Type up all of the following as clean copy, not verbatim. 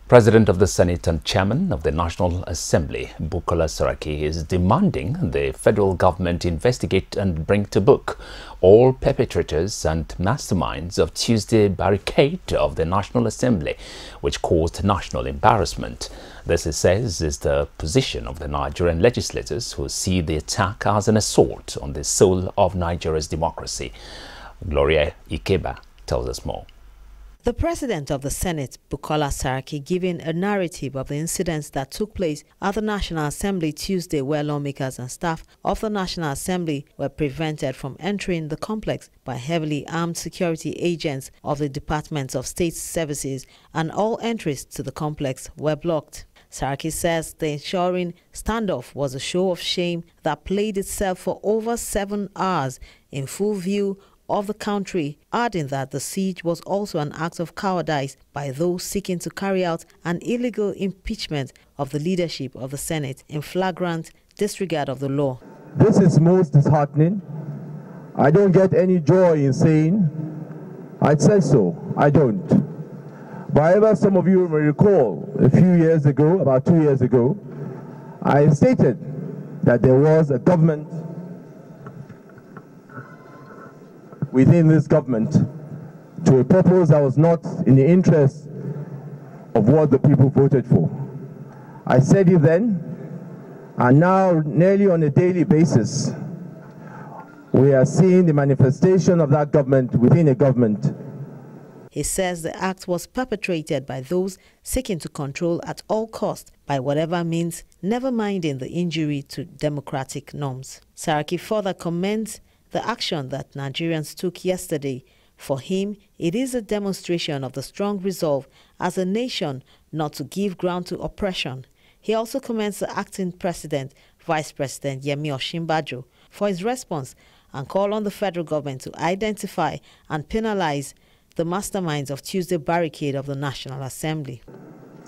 President of the Senate and Chairman of the National Assembly, BUKOLA SARAKI, is demanding the federal government investigate and bring to book all perpetrators and masterminds of Tuesday barricade of the National Assembly, which caused national embarrassment. This, he says, is the position of the Nigerian legislators who see the attack as an assault on the soul of Nigeria's democracy. Gloria Ikeba tells us more. The President of the Senate, BUKOLA SARAKI, giving a narrative of the incidents that took place at the National Assembly Tuesday, where lawmakers and staff of the National Assembly were prevented from entering the complex by heavily armed security agents of the Department of State Services, and all entries to the complex were blocked. SARAKI says the ensuing standoff was a show of shame that played itself for over 7 hours in full view of the country, adding that the siege was also an act of cowardice by those seeking to carry out an illegal impeachment of the leadership of the Senate in flagrant disregard of the law. This is most disheartening. I don't get any joy in saying I said so. I don't. But however, some of you may recall a few years ago, about 2 years ago, I stated that there was a government within this government to a purpose that was not in the interest of what the people voted for. I said it then, and now nearly on a daily basis, we are seeing the manifestation of that government within a government. He says the act was perpetrated by those seeking to control at all costs by whatever means, never minding the injury to democratic norms. SARAKI further commends the action that Nigerians took yesterday. For him, it is a demonstration of the strong resolve as a nation not to give ground to oppression. He also commends the acting president, Vice President Yemi Osinbajo, for his response and called on the federal government to identify and penalize the masterminds of Tuesday barricade of the National Assembly.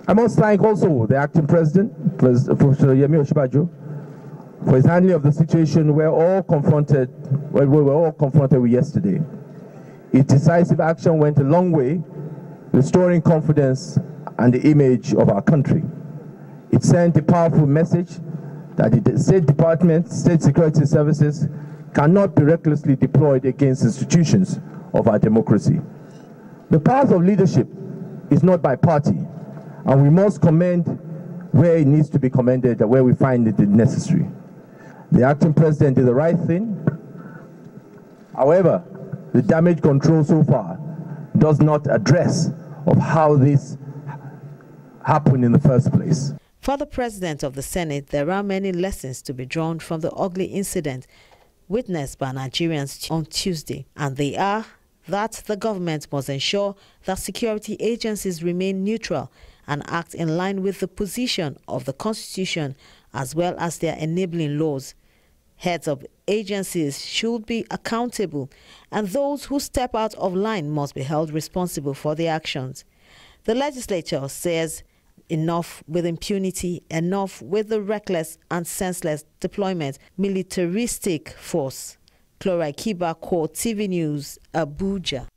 I must thank also the acting president, Professor Yemi Osinbajo, for his handling of the situation we were all confronted with yesterday. His decisive action went a long way, restoring confidence and the image of our country. It sent a powerful message that the State Department, State Security Services cannot be recklessly deployed against institutions of our democracy. The path of leadership is not by party, and we must commend where it needs to be commended and where we find it necessary. The acting president did the right thing. However, the damage control so far does not address of how this happened in the first place. For the President of the Senate, there are many lessons to be drawn from the ugly incident witnessed by Nigerians on Tuesday, and they are that the government must ensure that security agencies remain neutral and act in line with the position of the Constitution as well as their enabling laws. Heads of agencies should be accountable, and those who step out of line must be held responsible for their actions. The legislature says enough with impunity, enough with the reckless and senseless deployment militaristic force. Gloria Ikeba, TV News, Abuja.